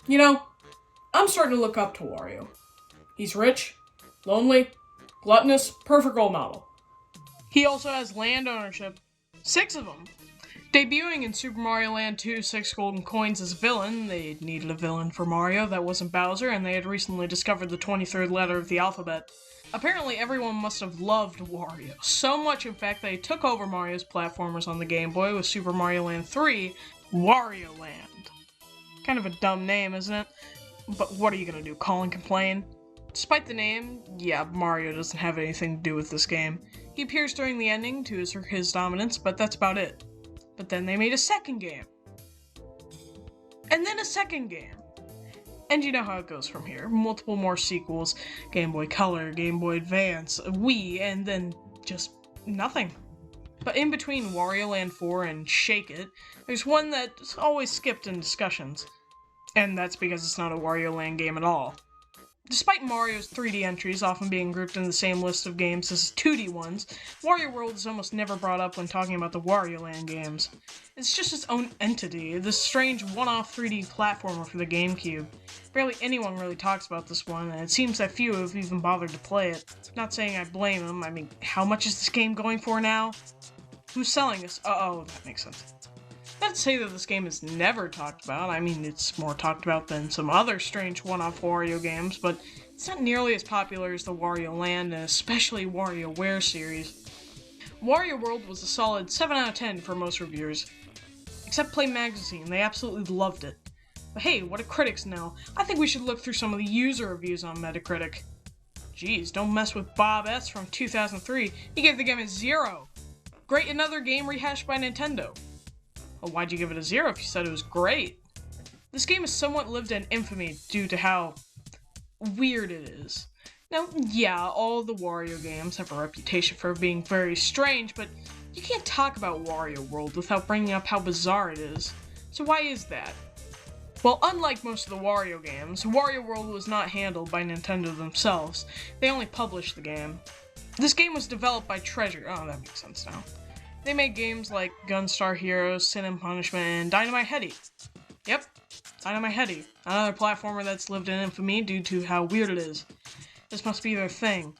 You know, I'm starting to look up to Wario. He's rich, lonely, gluttonous, perfect role model. He also has land ownership. 6 of them. Debuting in Super Mario Land 2 6 Golden Coins as a villain, they needed a villain for Mario that wasn't Bowser, and they had recently discovered the 23rd letter of the alphabet. Apparently everyone must have loved Wario, so much in fact they took over Mario's platformers on the Game Boy with Super Mario Land 3, Wario Land. Kind of a dumb name, isn't it? But what are you gonna do, call and complain? Despite the name, yeah, Mario doesn't have anything to do with this game. He appears during the ending to assert his dominance, but that's about it. But then they made a second game. And then a second game. And you know how it goes from here. Multiple more sequels, Game Boy Color, Game Boy Advance, Wii, and then just nothing. But in between Wario Land 4 and Shake It, there's one that's always skipped in discussions. And that's because it's not a Wario Land game at all. Despite Mario's 3D entries often being grouped in the same list of games as 2D ones, Wario World is almost never brought up when talking about the Wario Land games. It's just its own entity, this strange one-off 3D platformer for the GameCube. Barely anyone really talks about this one, and it seems that few have even bothered to play it. Not saying I blame them, I mean, how much is this game going for now? Who's selling this? Oh, that makes sense. Not to say that this game is never talked about, I mean it's more talked about than some other strange one-off Wario games, but it's not nearly as popular as the Wario Land and especially WarioWare series. Wario World was a solid 7 out of 10 for most reviewers. Except Play Magazine, they absolutely loved it. But hey, what do critics know? I think we should look through some of the user reviews on Metacritic. Geez, don't mess with Bob S. from 2003, he gave the game a 0. Great another game rehashed by Nintendo. Well, why'd you give it a 0 if you said it was great? This game has somewhat lived in infamy due to how weird it is. Now, yeah, all the Wario games have a reputation for being very strange, but you can't talk about Wario World without bringing up how bizarre it is. So why is that? Well, unlike most of the Wario games, Wario World was not handled by Nintendo themselves. They only published the game. This game was developed by Treasure. Oh, that makes sense now. They made games like Gunstar Heroes, Sin and Punishment, and Dynamite Headdy. Yep, Dynamite Headdy. Another platformer that's lived in infamy due to how weird it is. This must be their thing.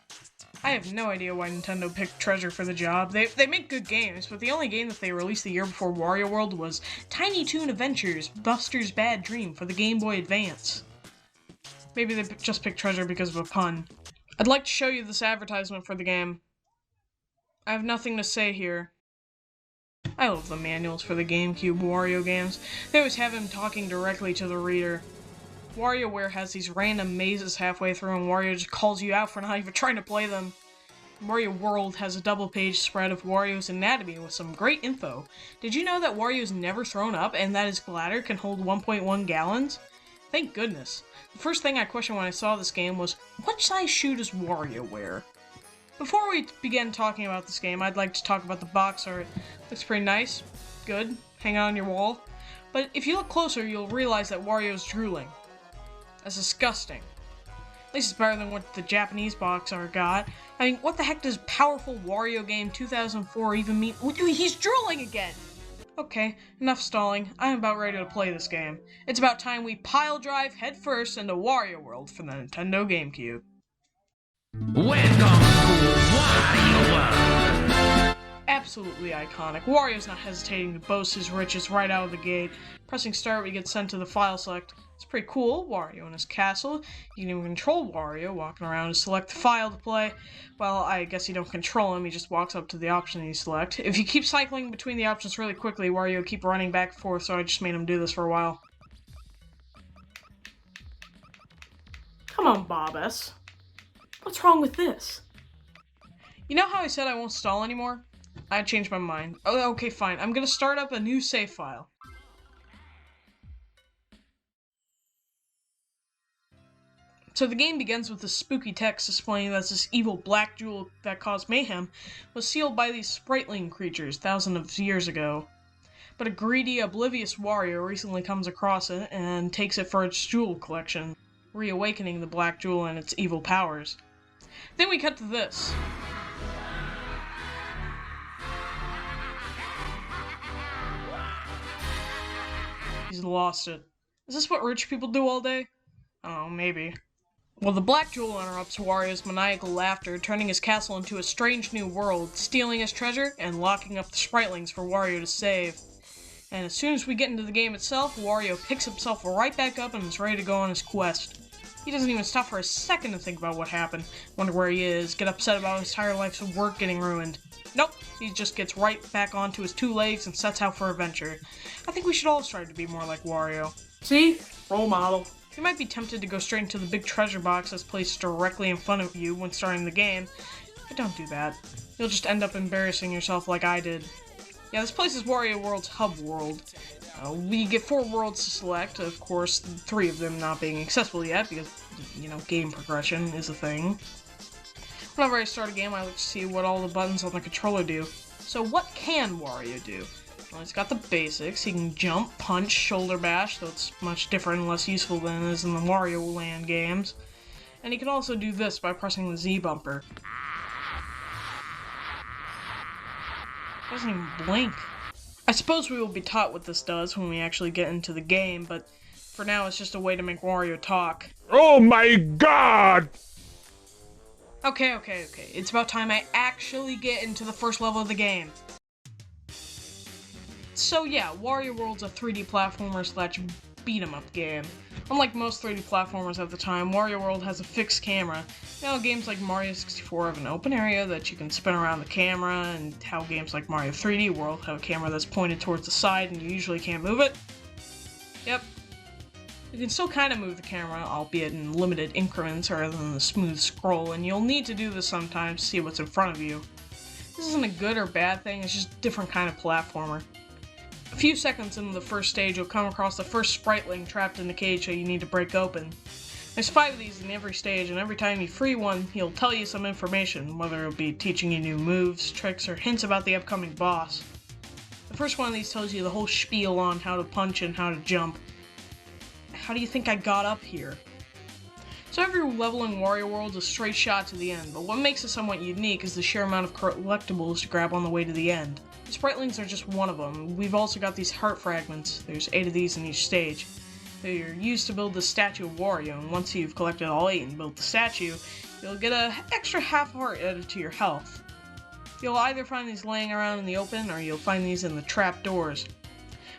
I have no idea why Nintendo picked Treasure for the job. They make good games, but the only game that they released the year before Wario World was Tiny Toon Adventures, Buster's Bad Dream for the Game Boy Advance. Maybe they just picked Treasure because of a pun. I'd like to show you this advertisement for the game. I have nothing to say here. I love the manuals for the GameCube Wario games. They always have him talking directly to the reader. WarioWare has these random mazes halfway through and Wario just calls you out for not even trying to play them. Wario World has a double-page spread of Wario's anatomy with some great info. Did you know that Wario's never thrown up and that his bladder can hold 1.1 gallons? Thank goodness. The first thing I questioned when I saw this game was, what size shoe does Wario wear? Before we begin talking about this game, I'd like to talk about the box art. Looks pretty nice, good, hang on your wall. But if you look closer, you'll realize that Wario's drooling. That's disgusting. At least it's better than what the Japanese box art got. I mean, what the heck does Powerful Wario Game 2004 even mean? He's drooling again! Okay, enough stalling. I'm about ready to play this game. It's about time we pile drive headfirst into Wario World for the Nintendo GameCube. Welcome to Wario World! Absolutely iconic. Wario's not hesitating to boast his riches right out of the gate. Pressing start, we get sent to the file select. It's pretty cool. Wario in his castle. You can even control Wario, walking around to select the file to play. Well, I guess you don't control him, he just walks up to the option you select. If you keep cycling between the options really quickly, Wario will keep running back and forth, so I just made him do this for a while. Come on, Bob S. What's wrong with this? You know how I said I won't stall anymore? I changed my mind. Oh, okay, fine. I'm gonna start up a new save file. So the game begins with this spooky text explaining that this evil black jewel that caused mayhem was sealed by these spriteling creatures thousands of years ago. But a greedy, oblivious Wario recently comes across it and takes it for its jewel collection, reawakening the black jewel and its evil powers. Then we cut to this. He's lost it. Is this what rich people do all day? Oh, maybe. Well, the Black Jewel interrupts Wario's maniacal laughter, turning his castle into a strange new world, stealing his treasure, and locking up the Spritlings for Wario to save. And as soon as we get into the game itself, Wario picks himself right back up and is ready to go on his quest. He doesn't even stop for a second to think about what happened, wonder where he is, get upset about his entire life's work getting ruined. Nope, he just gets right back onto his two legs and sets out for adventure. I think we should all strive to be more like Wario. See? Role model. You might be tempted to go straight into the big treasure box that's placed directly in front of you when starting the game, but don't do that. You'll just end up embarrassing yourself like I did. Yeah, this place is Wario World's hub world. We get 4 worlds to select, of course, 3 of them not being accessible yet because, you know, game progression is a thing. Whenever I start a game, I like to see what all the buttons on the controller do. So what can Wario do? Well, he's got the basics. He can jump, punch, shoulder bash, so it's much different and less useful than it is in the Wario Land games. And he can also do this by pressing the Z bumper. He doesn't even blink. I suppose we will be taught what this does when we actually get into the game, but for now it's just a way to make Wario talk. Oh my god! Okay. It's about time I actually get into the first level of the game. So yeah, Wario World's a 3D platformer / beat-em-up game. Unlike most 3D platformers at the time, Wario World has a fixed camera. You know, games like Mario 64 have an open area that you can spin around the camera, and how games like Mario 3D World have a camera that's pointed towards the side and you usually can't move it. Yep. You can still kind of move the camera, albeit in limited increments rather than the smooth scroll, and you'll need to do this sometimes to see what's in front of you. This isn't a good or bad thing, it's just a different kind of platformer. A few seconds into the first stage, you'll come across the first Spritling trapped in the cage that you need to break open. There's 5 of these in every stage, and every time you free one, he'll tell you some information, whether it'll be teaching you new moves, tricks, or hints about the upcoming boss. The first one of these tells you the whole spiel on how to punch and how to jump. How do you think I got up here? So every level in Wario World is a straight shot to the end, but what makes it somewhat unique is the sheer amount of collectibles to grab on the way to the end. The Spritlings are just one of them. We've also got these heart fragments. There's 8 of these in each stage. They're used to build the statue of Wario, and once you've collected all 8 and built the statue, you'll get an extra half heart added to your health. You'll either find these laying around in the open, or you'll find these in the trap doors.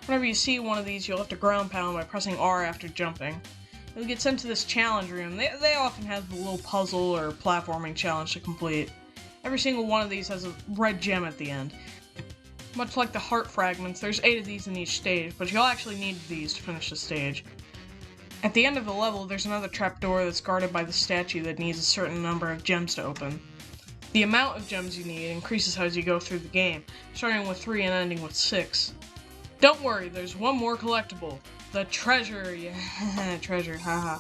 Whenever you see one of these, you'll have to ground pound by pressing R after jumping. You'll get sent to this challenge room. They often have a little puzzle or platforming challenge to complete. Every single one of these has a red gem at the end. Much like the heart fragments, there's 8 of these in each stage, but you'll actually need these to finish the stage. At the end of the level, there's another trapdoor that's guarded by the statue that needs a certain number of gems to open. The amount of gems you need increases as you go through the game, starting with 3 and ending with 6. Don't worry, there's one more collectible. The treasure, yeah, treasure, haha.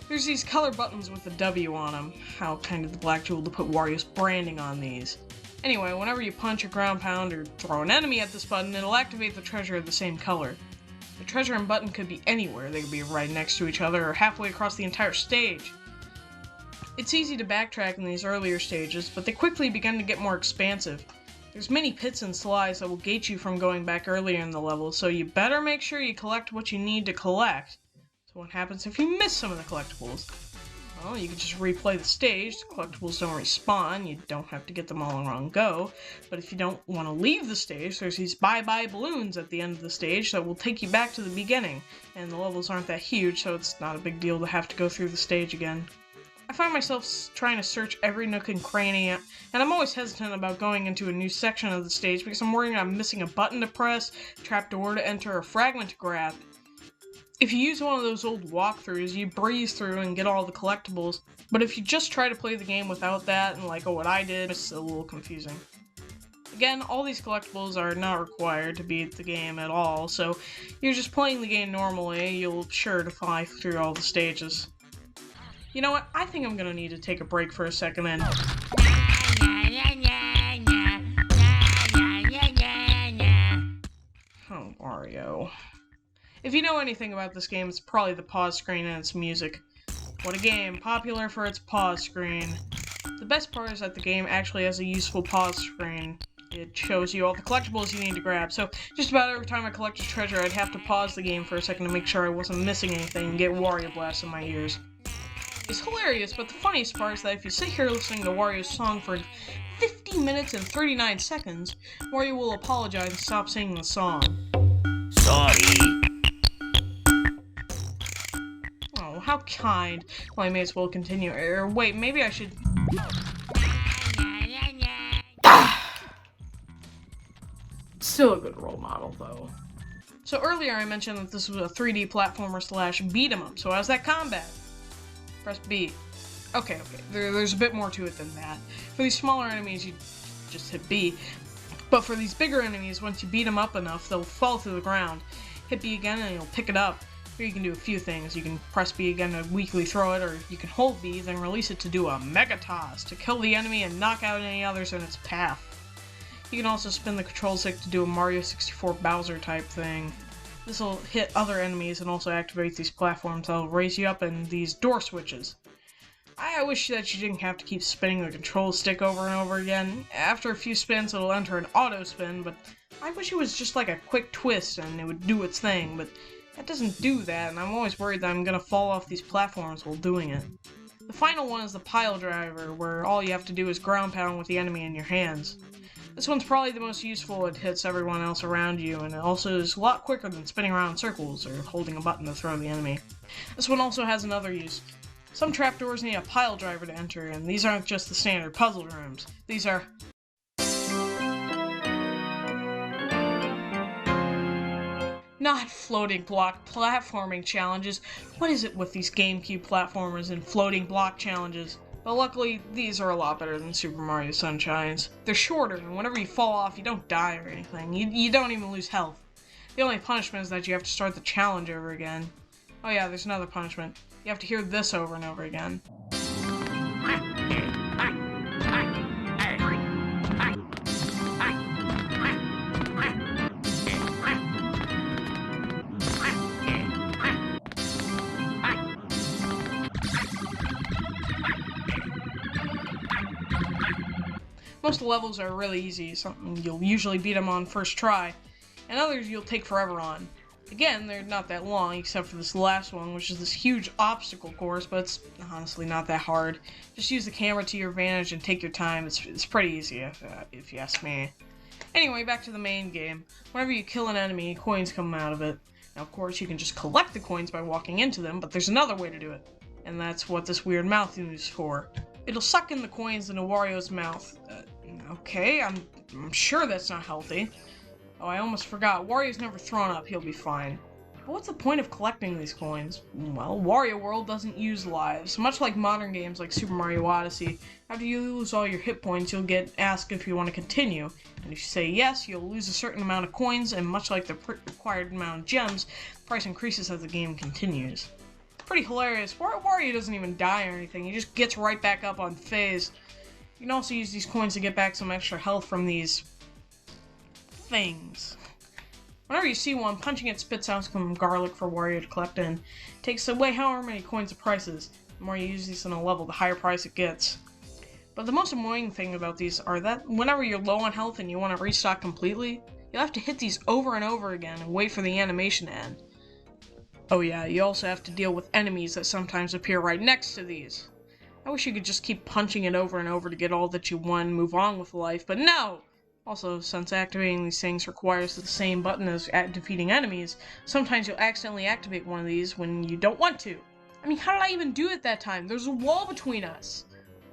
There's these color buttons with a W on them. How kind of the Black Jewel to put Wario's branding on these. Anyway, whenever you punch or ground pound or throw an enemy at this button, it'll activate the treasure of the same color. The treasure and button could be anywhere. They could be right next to each other or halfway across the entire stage. It's easy to backtrack in these earlier stages, but they quickly begin to get more expansive. There's many pits and slides that will gate you from going back earlier in the level, so you better make sure you collect what you need to collect. So what happens if you miss some of the collectibles? Well, you can just replay the stage. The collectibles don't respawn. You don't have to get them all in one go. But if you don't want to leave the stage, there's these bye-bye balloons at the end of the stage that will take you back to the beginning. And the levels aren't that huge, so it's not a big deal to have to go through the stage again. I find myself trying to search every nook and cranny, and I'm always hesitant about going into a new section of the stage because I'm worried I'm missing a button to press, trapdoor to enter, or fragment to grab. If you use one of those old walkthroughs, you breeze through and get all the collectibles, but if you just try to play the game without that, and like what I did, it's a little confusing. Again, all these collectibles are not required to beat the game at all, so you're just playing the game normally, you'll be sure to fly through all the stages. You know what? I think I'm gonna need to take a break for a second and... Oh, Wario. If you know anything about this game, it's probably the pause screen and its music. What a game, popular for its pause screen. The best part is that the game actually has a useful pause screen. It shows you all the collectibles you need to grab, so just about every time I collect a treasure, I'd have to pause the game for a second to make sure I wasn't missing anything and get Wario Blast in my ears. It's hilarious, but the funniest part is that if you sit here listening to Wario's song for 50 minutes and 39 seconds, Wario will apologize and stop singing the song. Sorry. Oh, how kind. Well, I may as well continue. Or wait, maybe I should... Still a good role model, though. So earlier I mentioned that this was a 3D platformer slash beat 'em up, so how's that combat? Press B. Okay, there's a bit more to it than that. For these smaller enemies, you just hit B. But for these bigger enemies, once you beat them up enough, they'll fall to the ground. Hit B again and you'll pick it up. Here you can do a few things. You can press B again to weakly throw it, or you can hold B, then release it to do a Mega Toss, to kill the enemy and knock out any others in its path. You can also spin the control stick to do a Mario 64 Bowser type thing. This will hit other enemies and also activate these platforms that'll raise you up in these door switches. I wish that you didn't have to keep spinning the control stick over and over again. After a few spins it'll enter an auto spin, but I wish it was just like a quick twist and it would do its thing, but that doesn't do that, and I'm always worried that I'm gonna fall off these platforms while doing it. The final one is the pile driver, where all you have to do is ground pound with the enemy in your hands. This one's probably the most useful. It hits everyone else around you, and it also is a lot quicker than spinning around in circles or holding a button to throw the enemy. This one also has another use. Some trapdoors need a pile driver to enter, and these aren't just the standard puzzle rooms. These are... not floating block platforming challenges. What is it with these GameCube platformers and floating block challenges? But luckily, these are a lot better than Super Mario Sunshines. They're shorter, and whenever you fall off, you don't die or anything. You don't even lose health. The only punishment is that you have to start the challenge over again. Oh yeah, there's another punishment. You have to hear this over and over again. Most levels are really easy, something you'll usually beat them on first try, and others you'll take forever on. Again, they're not that long, except for this last one, which is this huge obstacle course, but it's honestly not that hard. Just use the camera to your advantage and take your time. It's pretty easy, if you ask me. Anyway, back to the main game. Whenever you kill an enemy, coins come out of it. Now, of course, you can just collect the coins by walking into them, but there's another way to do it. And that's what this weird mouth is for. It'll suck in the coins into Wario's mouth. Okay, I'm sure that's not healthy. Oh, I almost forgot. Wario's never thrown up. He'll be fine. But what's the point of collecting these coins? Well, Wario World doesn't use lives. Much like modern games like Super Mario Odyssey, after you lose all your hit points, you'll get asked if you want to continue. And if you say yes, you'll lose a certain amount of coins, and much like the required amount of gems, the price increases as the game continues. Pretty hilarious. Wario doesn't even die or anything. He just gets right back up on phase. You can also use these coins to get back some extra health from these things. Whenever you see one, punching it spits out some garlic for Wario to collect in. It takes away however many coins the price is. The more you use these in a level, the higher price it gets. But the most annoying thing about these are that whenever you're low on health and you want to restock completely, you'll have to hit these over and over again and wait for the animation to end. Oh yeah, you also have to deal with enemies that sometimes appear right next to these. I wish you could just keep punching it over and over to get all that you want and move on with life, but no! Also, since activating these things requires the same button as defeating enemies, sometimes you'll accidentally activate one of these when you don't want to. I mean, how did I even do it that time? There's a wall between us!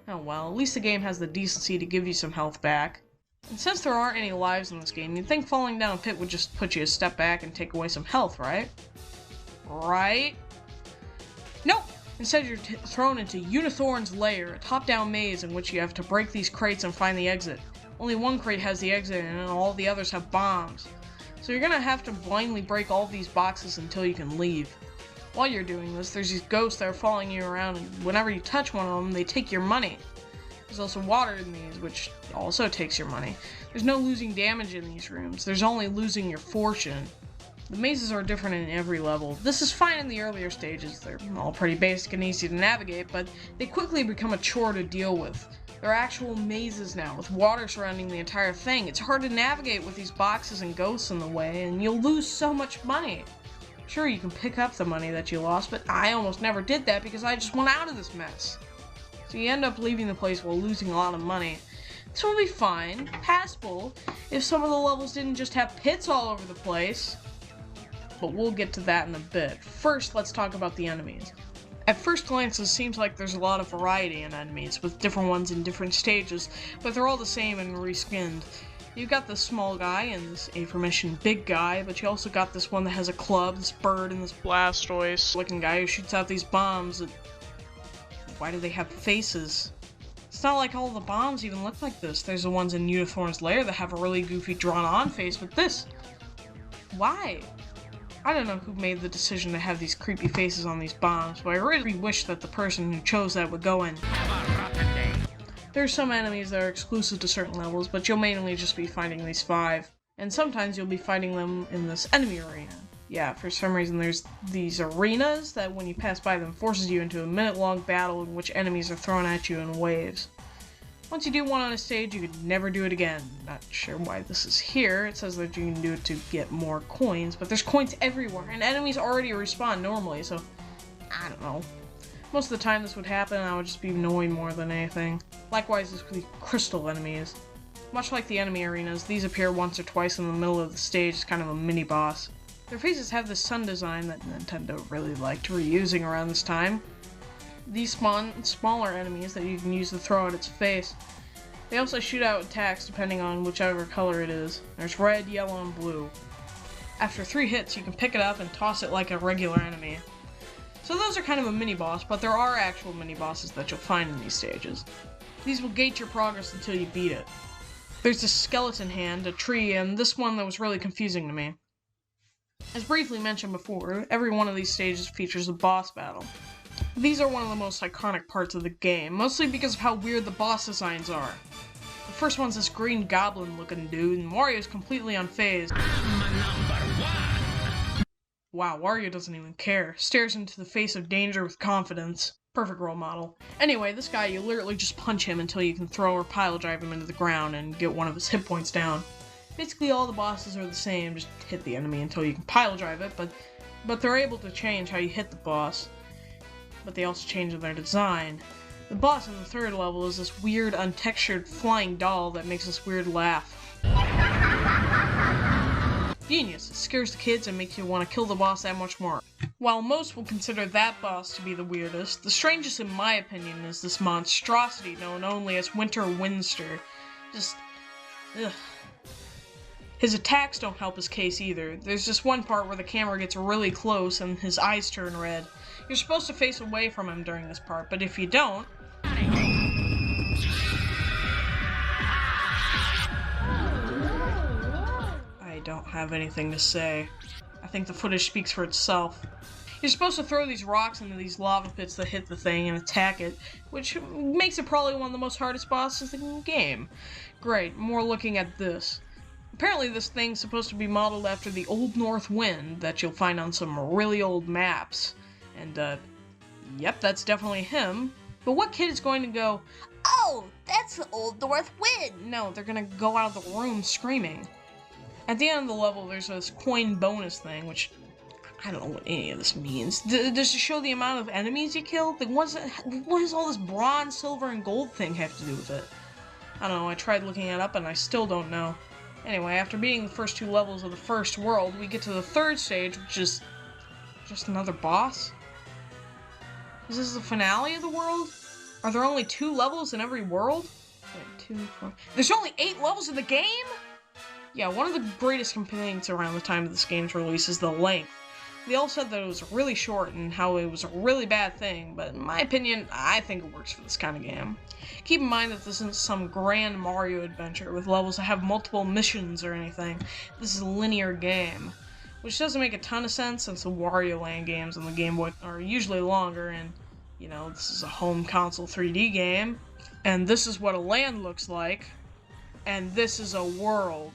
Oh well, at least the game has the decency to give you some health back. And since there aren't any lives in this game, you'd think falling down a pit would just put you a step back and take away some health, right? Right? Nope! Instead, you're thrown into Unithorn's lair, a top-down maze in which you have to break these crates and find the exit. Only one crate has the exit, and all the others have bombs. So you're gonna have to blindly break all of these boxes until you can leave. While you're doing this, there's these ghosts that are following you around, and whenever you touch one of them, they take your money. There's also water in these, which also takes your money. There's no losing damage in these rooms. There's only losing your fortune. The mazes are different in every level. This is fine in the earlier stages. They're all pretty basic and easy to navigate, but they quickly become a chore to deal with. They're actual mazes now, with water surrounding the entire thing. It's hard to navigate with these boxes and ghosts in the way, and you'll lose so much money. Sure, you can pick up the money that you lost, but I almost never did that because I just went out of this mess. So you end up leaving the place while losing a lot of money. This will be fine, passable, if some of the levels didn't just have pits all over the place. But we'll get to that in a bit. First, let's talk about the enemies. At first glance, it seems like there's a lot of variety in enemies, with different ones in different stages, but they're all the same and reskinned. You've got this small guy and this aforementioned big guy, but you also got this one that has a club, this bird, and this Blastoise-looking guy who shoots out these bombs. Why do they have faces? It's not like all the bombs even look like this. There's the ones in Unicorn's Lair that have a really goofy drawn-on face, but this... Why? I don't know who made the decision to have these creepy faces on these bombs, but I really wish that the person who chose that would go in. There's some enemies that are exclusive to certain levels, but you'll mainly just be fighting these 5. And sometimes you'll be fighting them in this enemy arena. Yeah, for some reason there's these arenas that when you pass by them forces you into a minute-long battle in which enemies are thrown at you in waves. Once you do one on a stage, you could never do it again. Not sure why this is here. It says that you can do it to get more coins, but there's coins everywhere, and enemies already respawn normally, so I don't know. Most of the time this would happen, and I would just be annoyed more than anything. Likewise is with the crystal enemies. Much like the enemy arenas, these appear once or twice in the middle of the stage as kind of a mini-boss. Their faces have this sun design that Nintendo really liked reusing around this time. These spawn smaller enemies that you can use to throw at its face. They also shoot out attacks depending on whichever color it is. There's red, yellow, and blue. After 3 hits, you can pick it up and toss it like a regular enemy. So those are kind of a mini-boss, but there are actual mini-bosses that you'll find in these stages. These will gate your progress until you beat it. There's a skeleton hand, a tree, and this one that was really confusing to me. As briefly mentioned before, every one of these stages features a boss battle. These are one of the most iconic parts of the game, mostly because of how weird the boss designs are. The first one's this green goblin looking dude, and Wario's completely unfazed. Wow, Wario doesn't even care. Stares into the face of danger with confidence. Perfect role model. Anyway, this guy, you literally just punch him until you can throw or pile drive him into the ground and get one of his hit points down. Basically all the bosses are the same, just hit the enemy until you can pile drive it, but they're able to change how you hit the boss. But they also change their design. The boss in the 3rd level is this weird, untextured flying doll that makes this weird laugh. Genius. It scares the kids and makes you want to kill the boss that much more. While most will consider that boss to be the weirdest, the strangest in my opinion is this monstrosity known only as Winter Winster. Just... ugh. His attacks don't help his case either. There's just one part where the camera gets really close and his eyes turn red. You're supposed to face away from him during this part, but if you don't... I don't have anything to say. I think the footage speaks for itself. You're supposed to throw these rocks into these lava pits that hit the thing and attack it, which makes it probably one of the most hardest bosses in the game. Great, more looking at this. Apparently this thing's supposed to be modeled after the Old North Wind that you'll find on some really old maps. And, yep, that's definitely him. But what kid is going to go, "Oh, that's the Old North Wind"? No, they're gonna go out of the room screaming. At the end of the level, there's this coin bonus thing, which I don't know what any of this means. Does it show the amount of enemies you killed? Like, what does all this bronze, silver, and gold thing have to do with it? I don't know, I tried looking it up and I still don't know. Anyway, after beating the first 2 levels of the first world, we get to the 3rd stage, which is just another boss? Is this the finale of the world? Are there only 2 levels in every world? Wait, 2, 4... There's only 8 levels in the game?! Yeah, one of the greatest complaints around the time of this game's release is the length. They all said that it was really short and how it was a really bad thing, but in my opinion, I think it works for this kind of game. Keep in mind that this isn't some grand Mario adventure with levels that have multiple missions or anything. This is a linear game, which doesn't make a ton of sense since the Wario Land games on the Game Boy are usually longer and, you know, this is a home console 3D game, and this is what a land looks like, and this is a world.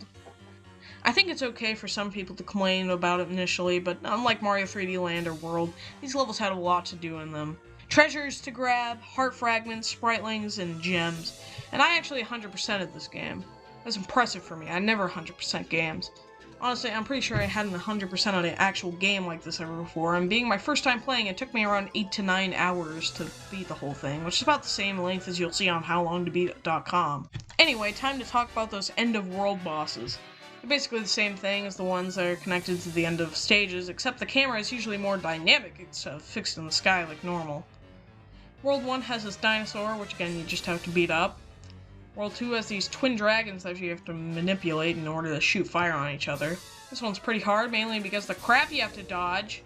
I think it's okay for some people to complain about it initially, but unlike Mario 3D Land or World, these levels had a lot to do in them. treasures to grab, heart fragments, spritlings, and gems. And I actually 100%ed this game. That's impressive for me. I never 100% games. Honestly, I'm pretty sure I hadn't 100% on an actual game like this ever before, and being my first time playing, it took me around 8 to 9 hours to beat the whole thing, which is about the same length as you'll see on howlongtobeat.com. Anyway, time to talk about those end-of-world bosses. They're basically the same thing as the ones that are connected to the end of stages, except the camera is usually more dynamic, it's fixed in the sky like normal. World 1 has this dinosaur, which again you just have to beat up. World 2 has these twin dragons that you have to manipulate in order to shoot fire on each other. This one's pretty hard, mainly because the crap you have to dodge.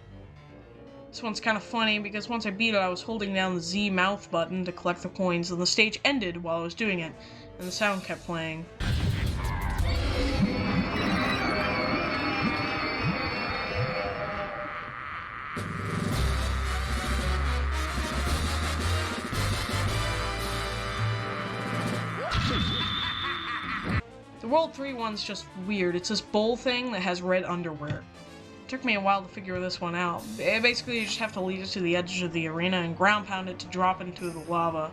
This one's kind of funny, because once I beat it, I was holding down the Z mouth button to collect the coins, and the stage ended while I was doing it, and the sound kept playing. The World 3 one's just weird. It's this bowl thing that has red underwear. It took me a while to figure this one out. Basically, you just have to lead it to the edge of the arena and ground pound it to drop into the lava.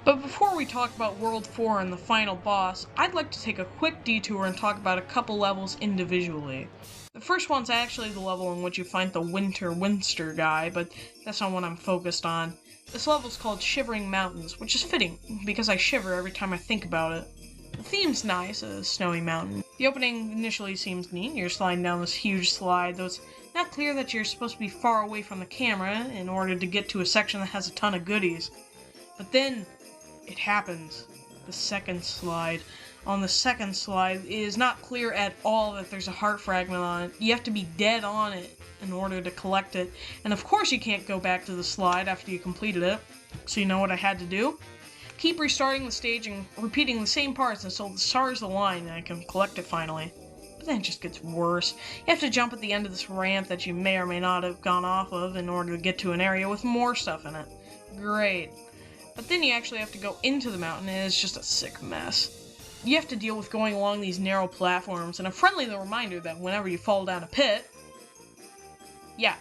But before we talk about World 4 and the final boss, I'd like to take a quick detour and talk about a couple levels individually. The first one's actually the level in which you find the Winster guy, but that's not what I'm focused on. This level's called Shivering Mountains, which is fitting, because I shiver every time I think about it. The theme's nice, a snowy mountain. The opening initially seems neat. You're sliding down this huge slide, though it's not clear that you're supposed to be far away from the camera in order to get to a section that has a ton of goodies. But then, it happens. The second slide. On the second slide, it is not clear at all that there's a heart fragment on it. You have to be dead on it in order to collect it. And of course you can't go back to the slide after you completed it. So you know what I had to do? Keep restarting the stage and repeating the same parts until the stars align and I can collect it finally. But then it just gets worse. You have to jump at the end of this ramp that you may or may not have gone off of in order to get to an area with more stuff in it. Great. But then you actually have to go into the mountain and it's just a sick mess. You have to deal with going along these narrow platforms and a friendly reminder that whenever you fall down a pit, yeah,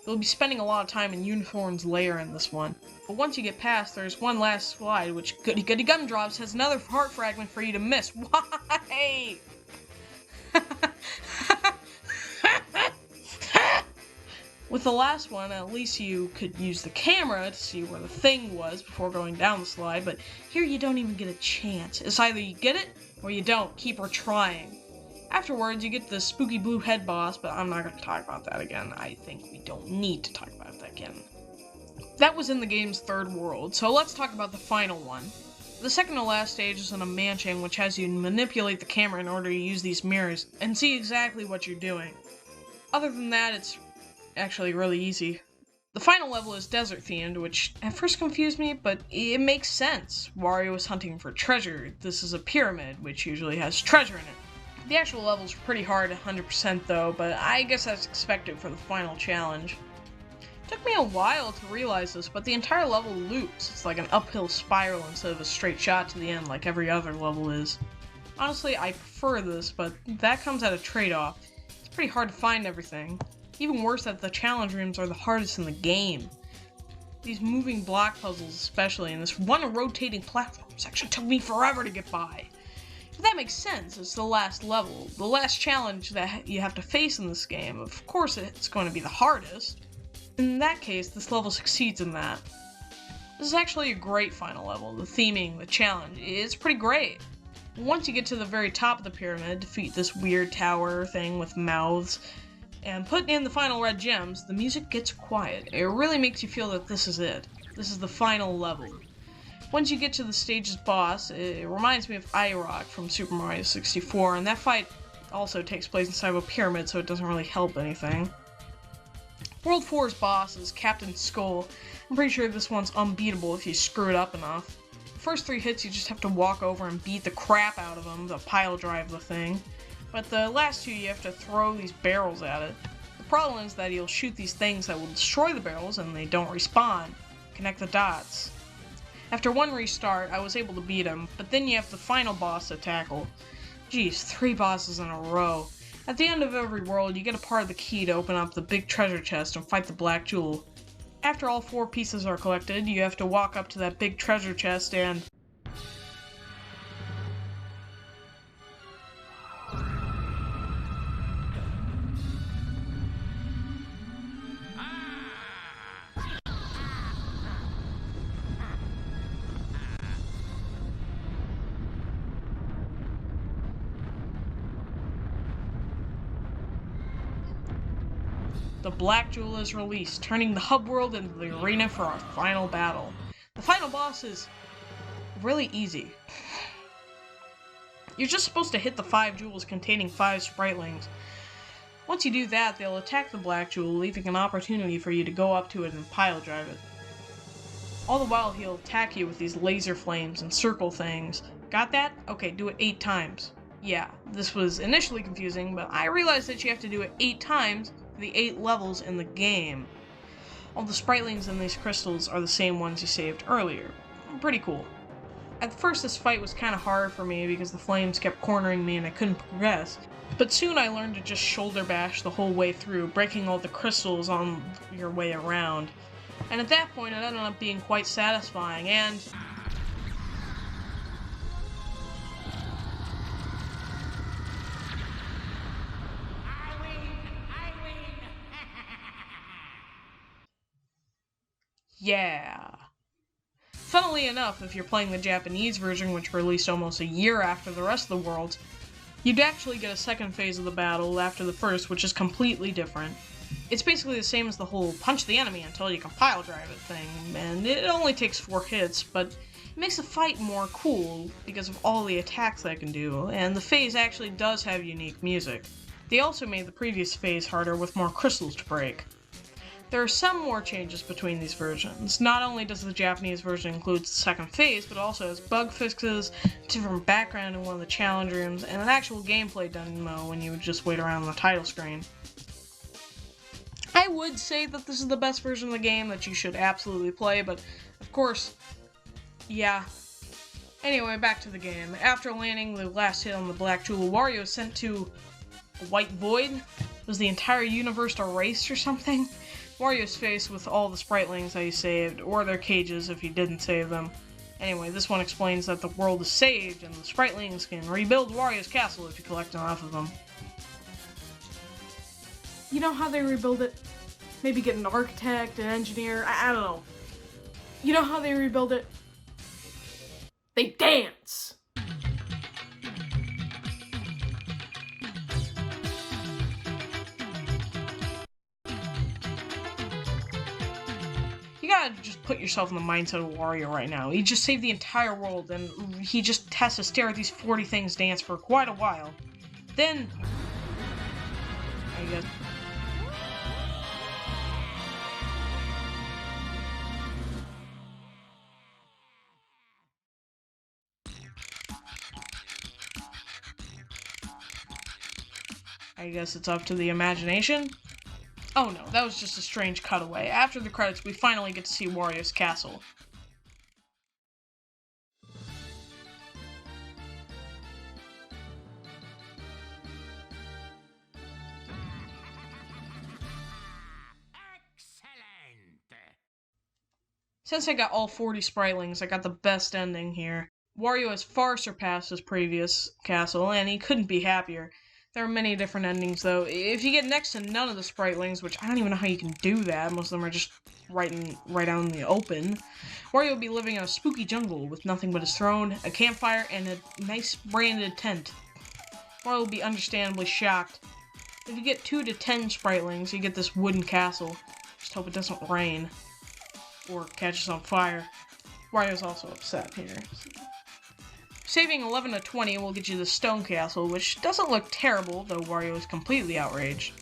you'll be spending a lot of time in Unicorn's lair in this one. But once you get past, there's one last slide, which Goody Goody Gumdrops has another heart fragment for you to miss. Why? With the last one, at least you could use the camera to see where the thing was before going down the slide, but here you don't even get a chance. It's either you get it, or you don't. Keep retrying. Afterwards, you get the spooky blue head boss, but I'm not going to talk about that again. I think we don't need to talk about that again. That was in the game's third world, so let's talk about the final one. The second to last stage is in a mansion, which has you manipulate the camera in order to use these mirrors and see exactly what you're doing. Other than that, it's actually really easy. The final level is desert themed, which at first confused me, but it makes sense. Wario is hunting for treasure. This is a pyramid, which usually has treasure in it. The actual level's pretty hard 100% though, but I guess that's expected for the final challenge. It took me a while to realize this, but the entire level loops. It's like an uphill spiral instead of a straight shot to the end like every other level is. Honestly, I prefer this, but that comes at a trade-off. It's pretty hard to find everything. Even worse that the challenge rooms are the hardest in the game. These moving block puzzles especially, and this one rotating platform section took me forever to get by. But that makes sense, it's the last level, the last challenge that you have to face in this game. Of course it's going to be the hardest. In that case, this level succeeds in that. This is actually a great final level. The theming, the challenge, it's pretty great. Once you get to the very top of the pyramid, defeat this weird tower thing with mouths, and put in the final red gems, the music gets quiet. It really makes you feel that this is it. This is the final level. Once you get to the stage's boss, it reminds me of iRock from Super Mario 64, and that fight also takes place inside of a pyramid, so it doesn't really help anything. World 4's boss is Captain Skull. I'm pretty sure this one's unbeatable if you screw it up enough. The first 3 hits you just have to walk over and beat the crap out of him to pile drive the thing. But the last 2 you have to throw these barrels at it. The problem is that you'll shoot these things that will destroy the barrels and they don't respawn. Connect the dots. After 1 restart, I was able to beat him, but then you have the final boss to tackle. Geez, 3 bosses in a row. At the end of every world, you get a part of the key to open up the big treasure chest and fight the Black Jewel. After all 4 pieces are collected, you have to walk up to that big treasure chest and... the Black Jewel is released, turning the hub world into the arena for our final battle. The final boss is really easy. You're just supposed to hit the 5 jewels containing 5 spritelings. Once you do that, they'll attack the Black Jewel, leaving an opportunity for you to go up to it and pile drive it. All the while, he'll attack you with these laser flames and circle things. Got that? Okay, do it 8 times. Yeah, this was initially confusing, but I realized that you have to do it 8 times for the 8 levels in the game. All the spritelings in these crystals are the same ones you saved earlier. Pretty cool. At first this fight was kind of hard for me because the flames kept cornering me and I couldn't progress, but soon I learned to just shoulder bash the whole way through, breaking all the crystals on your way around. And at that point it ended up being quite satisfying, and... yeah. Funnily enough, if you're playing the Japanese version, which released almost a year after the rest of the worlds, you'd actually get a second phase of the battle after the first, which is completely different. It's basically the same as the whole punch the enemy until you can pile drive it thing, and it only takes 4 hits, but it makes the fight more cool because of all the attacks I can do, and the phase actually does have unique music. They also made the previous phase harder with more crystals to break. There are some more changes between these versions. Not only does the Japanese version include the second phase, but also has bug fixes, different background in one of the challenge rooms, and an actual gameplay demo when you would just wait around on the title screen. I would say that this is the best version of the game that you should absolutely play, but of course, yeah. Anyway, back to the game. After landing the last hit on the Black Jewel, Wario is sent to a white void? Was the entire universe erased or something? Wario's faced with all the spritelings that he saved, or their cages if he didn't save them. Anyway, this one explains that the world is saved, and the spritelings can rebuild Wario's castle if you collect enough of them. You know how they rebuild it? Maybe get an architect, an engineer, I don't know. You know how they rebuild it? They dance! You gotta just put yourself in the mindset of Wario right now. He just saved the entire world, and he just has to stare at these 40 things dance for quite a while. Then... I guess... it's up to the imagination? Oh no, that was just a strange cutaway. After the credits, we finally get to see Wario's castle. Since I got all 40 spritelings, I got the best ending here. Wario has far surpassed his previous castle, and he couldn't be happier. There are many different endings, though. If you get next to none of the spritelings, which I don't even know how you can do that, most of them are just right out in the open, Wario will be living in a spooky jungle with nothing but his throne, a campfire, and a nice branded tent. Wario will be understandably shocked. If you get 2 to 10 spritelings, you get this wooden castle. Just hope it doesn't rain. Or catches on fire. Wario's also upset here. Saving 11 to 20 will get you the stone castle, which doesn't look terrible, though Wario is completely outraged.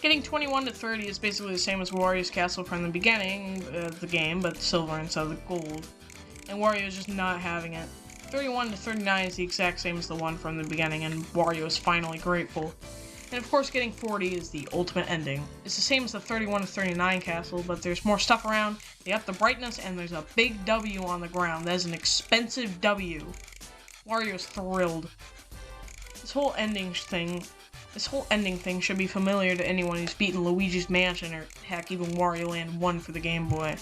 Getting 21 to 30 is basically the same as Wario's castle from the beginning of the game, but silver instead of the gold. And Wario is just not having it. 31 to 39 is the exact same as the one from the beginning, and Wario is finally grateful. And of course, getting 40 is the ultimate ending. It's the same as the 31 to 39 castle, but there's more stuff around, they up the brightness, and there's a big W on the ground. That is an expensive W. Wario's thrilled. This whole ending thing This whole ending thing should be familiar to anyone who's beaten Luigi's Mansion or heck, even Wario Land 1 for the Game Boy.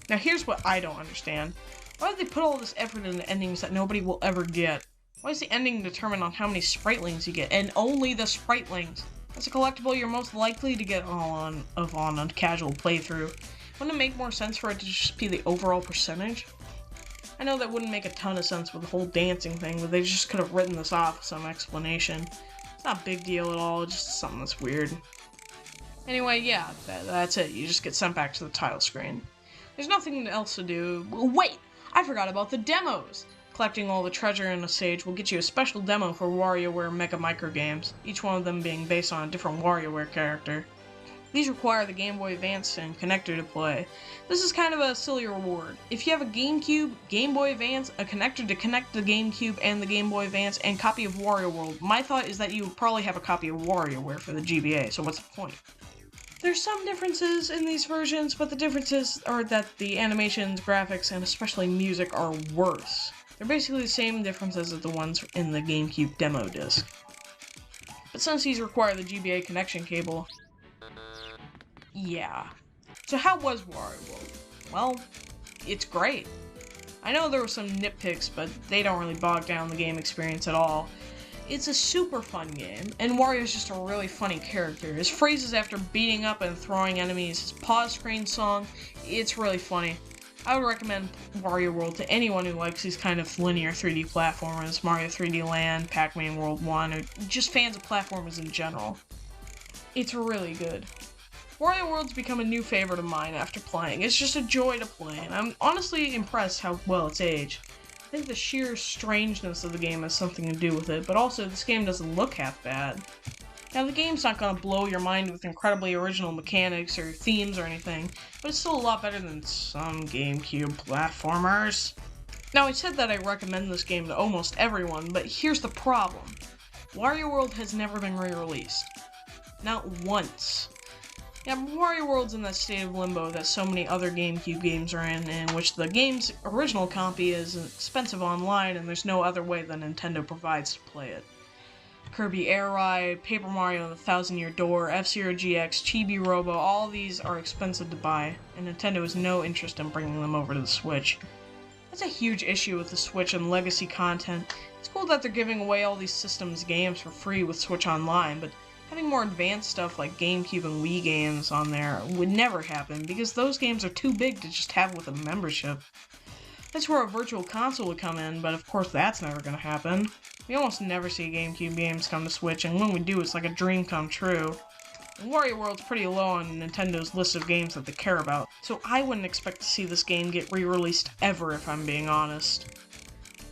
Now here's what I don't understand. Why did they put all this effort into endings that nobody will ever get? Why is the ending determined on how many spritelings you get, and only the spritelings? That's a collectible you're most likely to get on a casual playthrough. Wouldn't it make more sense for it to just be the overall percentage? I know that wouldn't make a ton of sense with the whole dancing thing, but they just could have written this off with some explanation. It's not a big deal at all, just something that's weird. Anyway, yeah, that's it. You just get sent back to the title screen. There's nothing else to do. Wait! I forgot about the demos! Collecting all the treasure in a stage will get you a special demo for WarioWare Mega Micro games, each one of them being based on a different WarioWare character. These require the Game Boy Advance and connector to play. This is kind of a silly reward. If you have a GameCube, Game Boy Advance, a connector to connect the GameCube and the Game Boy Advance, and copy of Wario World, my thought is that you would probably have a copy of WarioWare for the GBA, so what's the point? There's some differences in these versions, but the differences are that the animations, graphics, and especially music are worse. They're basically the same differences as the ones in the GameCube demo disc. But since these require the GBA connection cable, yeah. So how was Wario World? Well, it's great. I know there were some nitpicks, but they don't really bog down the game experience at all. It's a super fun game, and Wario's just a really funny character. His phrases after beating up and throwing enemies, his pause screen song, it's really funny. I would recommend Wario World to anyone who likes these kind of linear 3D platformers, Mario 3D Land, Pac-Man World 1, or just fans of platformers in general. It's really good. Wario World's become a new favorite of mine after playing. It's just a joy to play, and I'm honestly impressed how well it's aged. I think the sheer strangeness of the game has something to do with it, but also this game doesn't look half bad. Now the game's not gonna blow your mind with incredibly original mechanics or themes or anything, but it's still a lot better than some GameCube platformers. Now I said that I recommend this game to almost everyone, but here's the problem. Wario World has never been re-released. Not once. Yeah, Wario World's in that state of limbo that so many other GameCube games are in which the game's original copy is expensive online and there's no other way that Nintendo provides to play it. Kirby Air Ride, Paper Mario and the Thousand Year Door, F-Zero GX, Chibi Robo, all these are expensive to buy, and Nintendo has no interest in bringing them over to the Switch. That's a huge issue with the Switch and legacy content. It's cool that they're giving away all these systems games for free with Switch Online, but having more advanced stuff like GameCube and Wii games on there would never happen because those games are too big to just have with a membership. That's where a virtual console would come in, but of course that's never gonna happen. We almost never see GameCube games come to Switch, and when we do, it's like a dream come true. And Wario World's pretty low on Nintendo's list of games that they care about, so I wouldn't expect to see this game get re-released ever, if I'm being honest.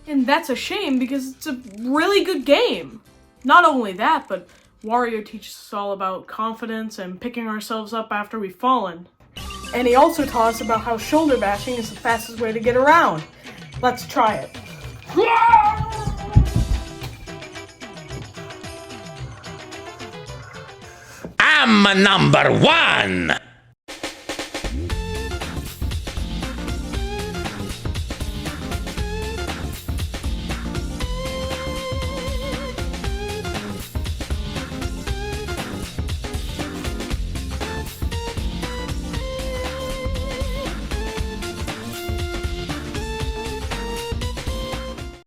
And that's a shame because it's a really good game. Not only that, but Wario teaches us all about confidence and picking ourselves up after we've fallen. And he also taught us about how shoulder bashing is the fastest way to get around. Let's try it. I'm number one!